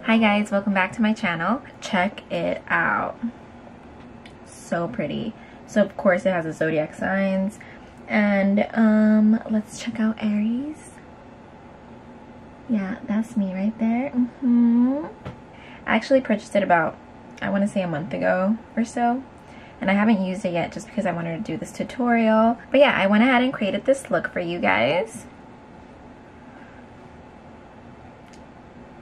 Hi guys, welcome back to my channel. Check it out. So pretty. So of course it has the zodiac signs. And let's check out Aries. Yeah, that's me right there. I actually purchased it about, I want to say a month ago or so. And I haven't used it yet just because I wanted to do this tutorial. But yeah, I went ahead and created this look for you guys.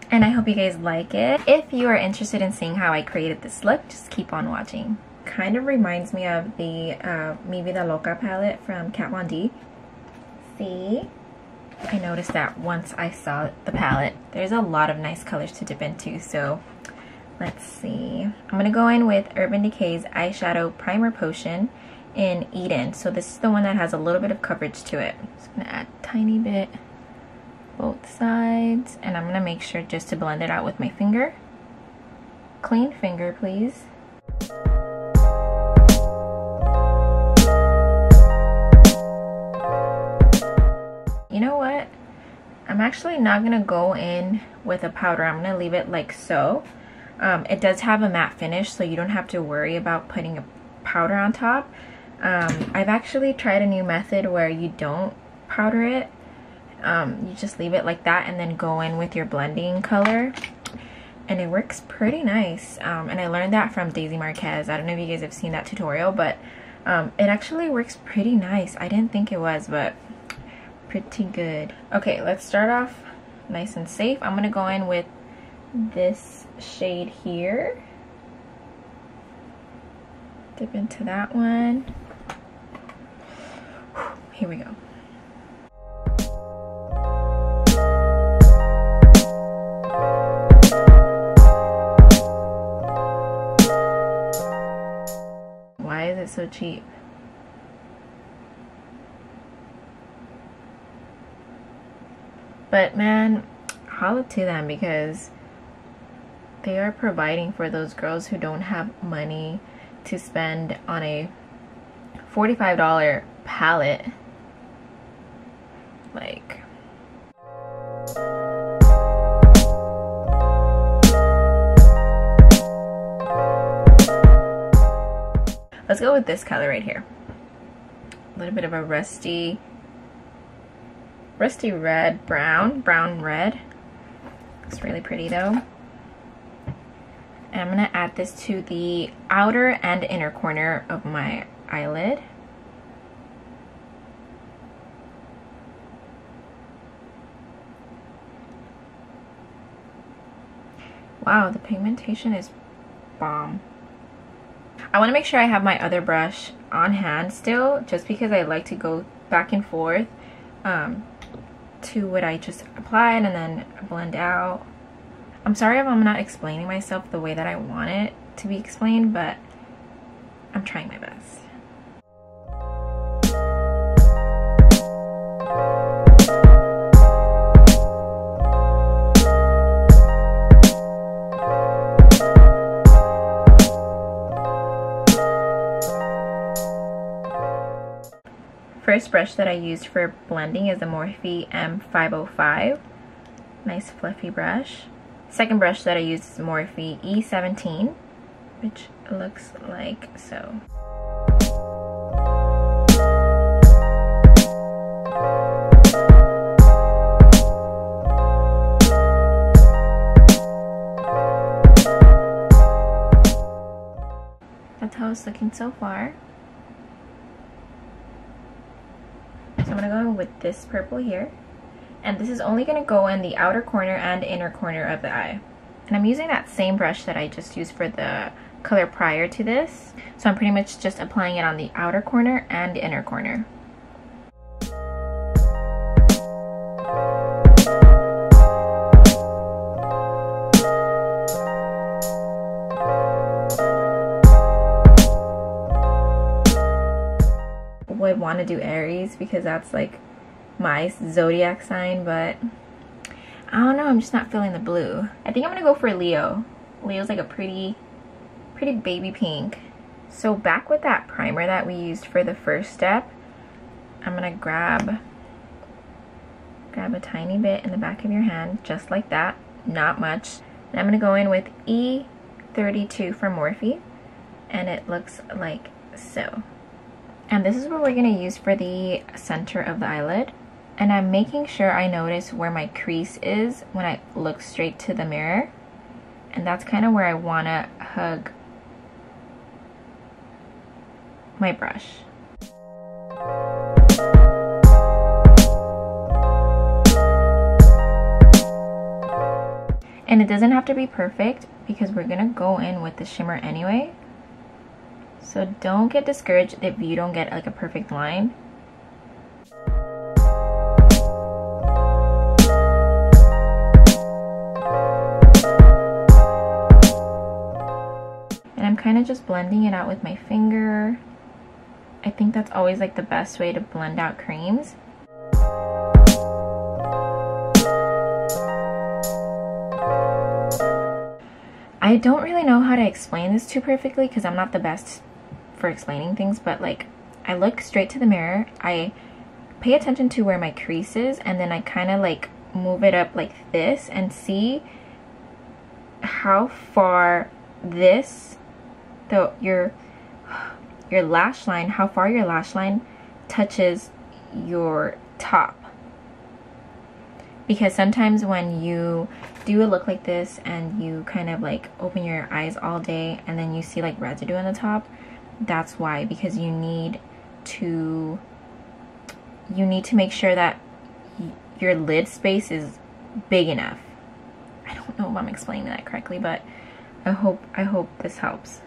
And I hope you guys like it. If you are interested in seeing how I created this look, just keep on watching. Kind of reminds me of the Mi Vida Loca palette from Kat Von D. See? I noticed that once I saw the palette. There's a lot of nice colors to dip into, so let's see. I'm going to go in with Urban Decay's Eyeshadow Primer Potion in Eden. So this is the one that has a little bit of coverage to it. Just going to add a tiny bit both sides, and I'm going to make sure just to blend it out with my finger. Clean finger, please. You know what? I'm actually not going to go in with a powder. I'm going to leave it like so. It does have a matte finish, so you don't have to worry about putting a powder on top. I've actually tried a new method where you don't powder it. You just leave it like that and then go in with your blending color, and it works pretty nice. And I learned that from Daisy Marquez. I don't know if you guys have seen that tutorial, but it actually works pretty nice. I didn't think it was, but pretty good. Okay, let's start off nice and safe. I'm gonna go in with this shade here. Dip into that one. Here we go. Why is it so cheap? But man, holla to them, because they are providing for those girls who don't have money to spend on a $45 palette. Like, let's go with this color right here. A little bit of a rusty red, brown red. Looks really pretty though. And I'm gonna add this to the outer and inner corner of my eyelid. Wow, the pigmentation is bomb. I want to make sure I have my other brush on hand still, just because I like to go back and forth to what I just applied and then blend out. I'm sorry if I'm not explaining myself the way that I want it to be explained, but I'm trying my best. First brush that I used for blending is the Morphe M505. Nice fluffy brush. Second brush that I used is Morphe E17, which looks like so. That's how it's looking so far. So I'm going to go in with this purple here. And this is only going to go in the outer corner and inner corner of the eye. And I'm using that same brush that I just used for the color prior to this. So I'm pretty much just applying it on the outer corner and the inner corner. Would want to do Aries because that's like my zodiac sign, but I don't know, I'm just not feeling the blue. I think I'm gonna go for Leo. Leo's like a pretty baby pink. So back with that primer that we used for the first step, I'm gonna grab a tiny bit in the back of your hand, just like that, not much. And I'm going to go in with E32 from Morphe, and it looks like so. And this is what we're going to use for the center of the eyelid. And I'm making sure I notice where my crease is when I look straight to the mirror. And that's kind of where I want to hug my brush. And it doesn't have to be perfect because we're gonna go in with the shimmer anyway. So don't get discouraged if you don't get like a perfect line. And I'm kind of just blending it out with my finger. I think that's always like the best way to blend out creams. I don't really know how to explain this too perfectly because I'm not the best for explaining things, but like I look straight to the mirror, I pay attention to where my crease is, and then I kind of like move it up like this and see how far this, your lash line, how far your lash line touches your top. Because sometimes when you do a look like this and you kind of like open your eyes all day and then you see like residue on the top, that's why. Because you need to make sure that your lid space is big enough. I don't know if I'm explaining that correctly, but I hope this helps.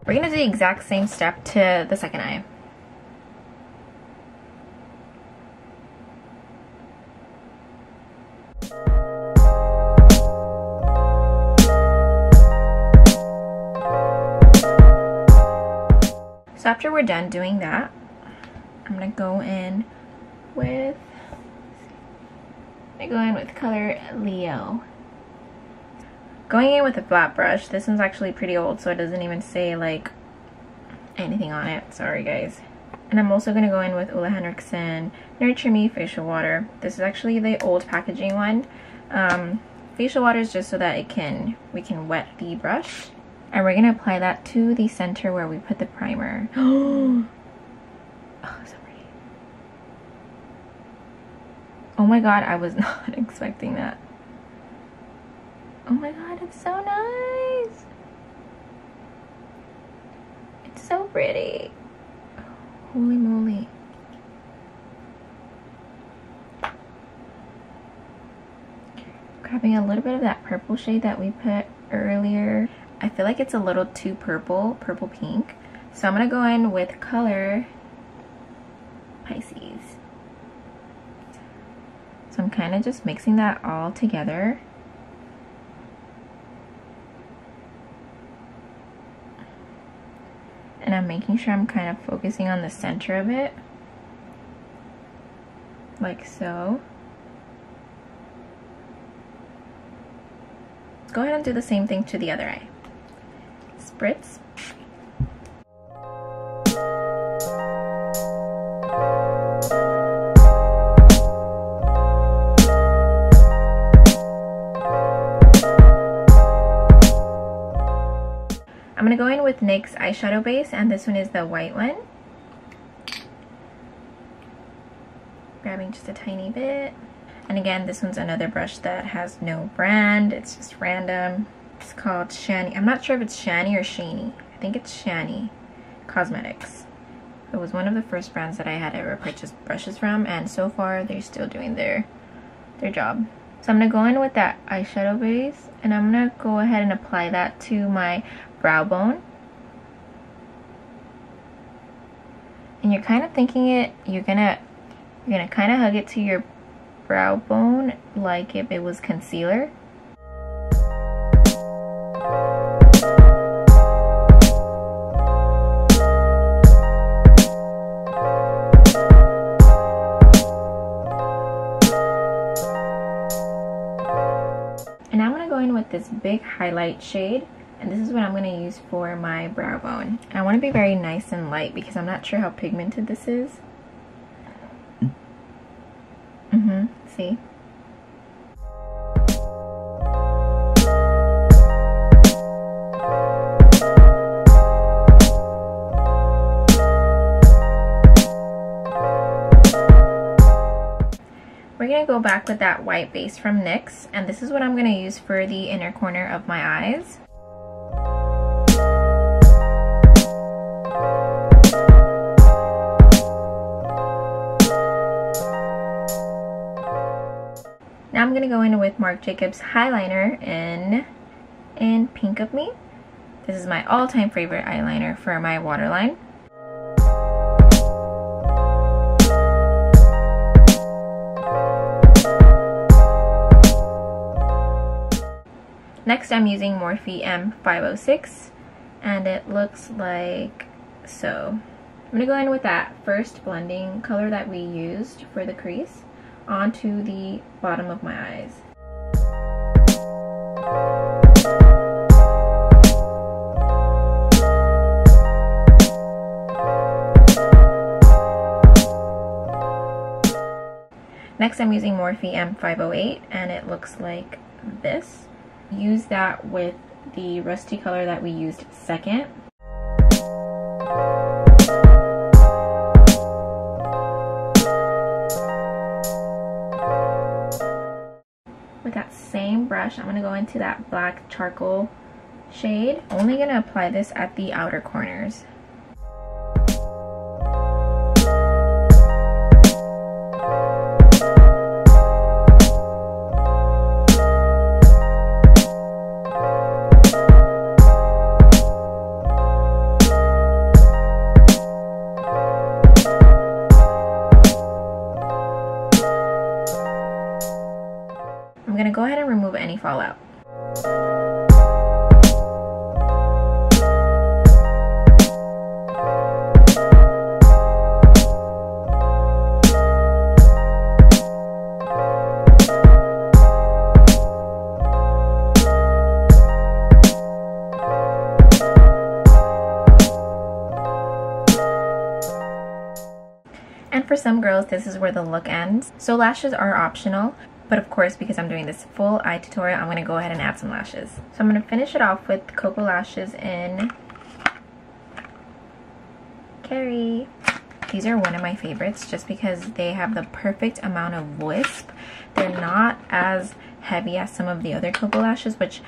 We're gonna do the exact same step to the second eye. So after we're done doing that, I'm gonna go in with color Leo. Going in with a flat brush. This one's actually pretty old, so it doesn't even say like anything on it. Sorry guys. And I'm also gonna go in with Ole Henriksen Nurture Me Facial Water. This is actually the old packaging one. Facial water is just so that we can wet the brush. And we're gonna apply that to the center where we put the primer. Oh, so pretty. Oh my god, I was not expecting that. Oh my god, it's so nice. It's so pretty. Holy moly. Grabbing a little bit of that purple shade that we put earlier. I feel like it's a little too purple pink. So I'm gonna go in with color Pisces. So I'm kind of just mixing that all together. And I'm making sure I'm kind of focusing on the center of it, like so. Let's go ahead and do the same thing to the other eye. Spritz. I'm gonna go in with NYX eyeshadow base, and this one is the white one. Grabbing just a tiny bit. And again, this one's another brush that has no brand. It's just random. It's called Shani. I'm not sure if it's Shani or Shani. I think it's Shani Cosmetics. It was one of the first brands that I had ever purchased brushes from, and so far they're still doing their job. So I'm gonna go in with that eyeshadow base, and I'm gonna go ahead and apply that to my brow bone. And you're kind of thinking it, you're gonna kind of hug it to your brow bone like if it was concealer. And I'm gonna go in with this big highlight shade. And this is what I'm going to use for my brow bone. And I want to be very nice and light because I'm not sure how pigmented this is. See? We're going to go back with that white base from NYX, and this is what I'm going to use for the inner corner of my eyes. Now I'm going to go in with Marc Jacobs eyeliner in Pink of Me. This is my all-time favorite eyeliner for my waterline. Next, I'm using Morphe M506, and it looks like so. I'm going to go in with that first blending color that we used for the crease onto the bottom of my eyes. Next, I'm using Morphe M508, and it looks like this. Use that with the rusty color that we used second. With that same brush, I'm going to go into that black charcoal shade. Only going to apply this at the outer corners. I'm going to go ahead and remove any fallout. And for some girls, this is where the look ends. So lashes are optional. But of course, because I'm doing this full eye tutorial, I'm going to go ahead and add some lashes. So I'm going to finish it off with Cocoa Lashes in Carrie. These are one of my favorites just because they have the perfect amount of wisp. They're not as heavy as some of the other Cocoa Lashes, which,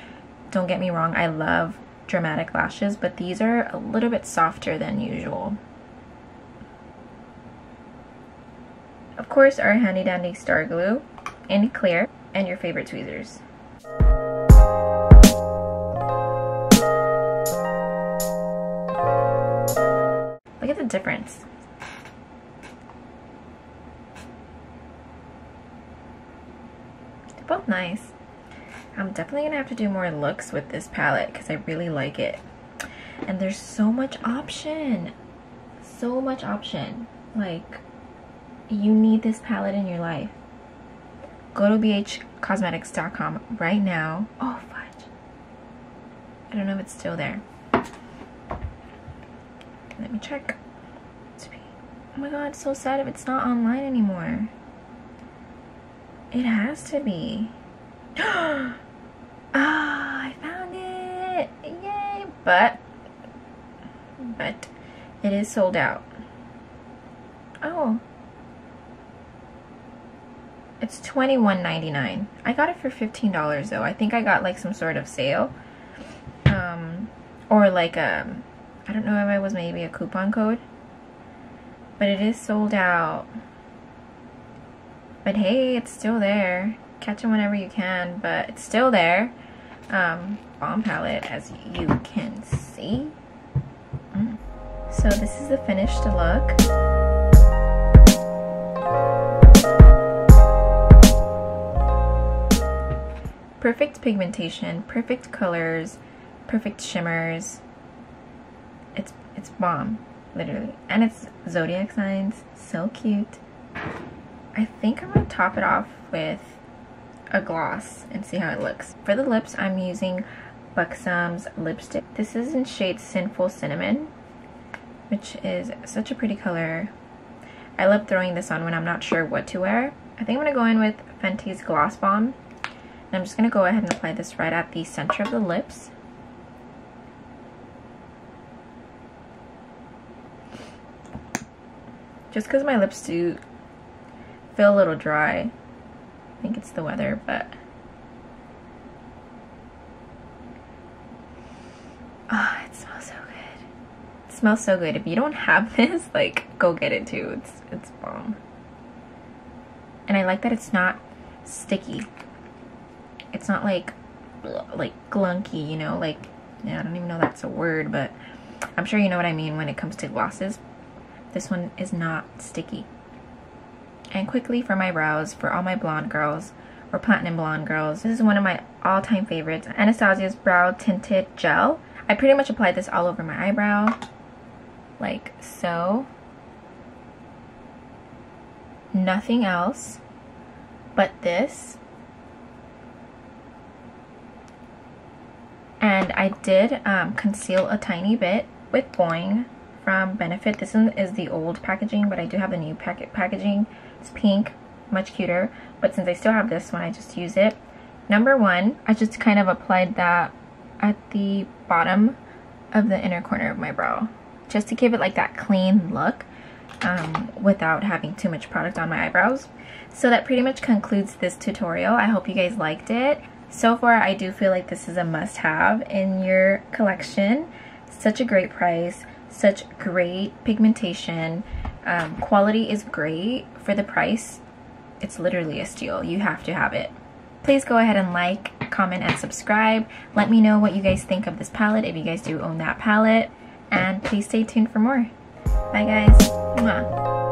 don't get me wrong, I love dramatic lashes, but these are a little bit softer than usual. Of course, our handy dandy Star Glue in clear, and your favorite tweezers. Look at the difference. They're both nice. I'm definitely gonna have to do more looks with this palette because I really like it. And there's so much option. So much option. Like, you need this palette in your life. Go to bhcosmetics.com right now. Oh, fudge. I don't know if it's still there. Let me check. Oh my god, it's so sad if it's not online anymore. It has to be. Ah, I found it. Yay. But it is sold out. Oh. It's $21.99. I got it for $15 though. I think I got like some sort of sale. Or like I don't know if it was maybe a coupon code. But it is sold out. But hey, it's still there. Catch it whenever you can, but it's still there. Bomb palette, as you can see. So this is the finished look. Perfect pigmentation, perfect colors, perfect shimmers. It's bomb, literally. And it's zodiac signs, so cute. I think I'm gonna top it off with a gloss and see how it looks. For the lips, I'm using Buxom's lipstick. This is in shade Sinful Cinnamon, which is such a pretty color. I love throwing this on when I'm not sure what to wear. I think I'm going to go in with Fenty's Gloss Bomb. And I'm just going to go ahead and apply this right at the center of the lips. Just because my lips do feel a little dry. I think it's the weather, but... oh, it smells so good. It smells so good. If you don't have this, like, go get it too. It's bomb. And I like that it's not sticky. It's not like glunky, you know, like, yeah, I don't even know that's a word, but I'm sure you know what I mean when it comes to glosses. This one is not sticky. And quickly for my brows, for all my blonde girls or platinum blonde girls, this is one of my all-time favorites, Anastasia's Brow Tinted Gel. I pretty much applied this all over my eyebrow, like so. Nothing else but this. And I did conceal a tiny bit with Boing from Benefit. This one is the old packaging, but I do have the new packaging. It's pink, much cuter, but since I still have this one, I just use it. Number one, I just kind of applied that at the bottom of the inner corner of my brow, just to give it like that clean look without having too much product on my eyebrows. So that pretty much concludes this tutorial. I hope you guys liked it. So far, I do feel like this is a must-have in your collection. Such a great price, such great pigmentation. Quality is great for the price. It's literally a steal. You have to have it. Please go ahead and like, comment, and subscribe. Let me know what you guys think of this palette, if you guys do own that palette. And please stay tuned for more. Bye guys. Mwah.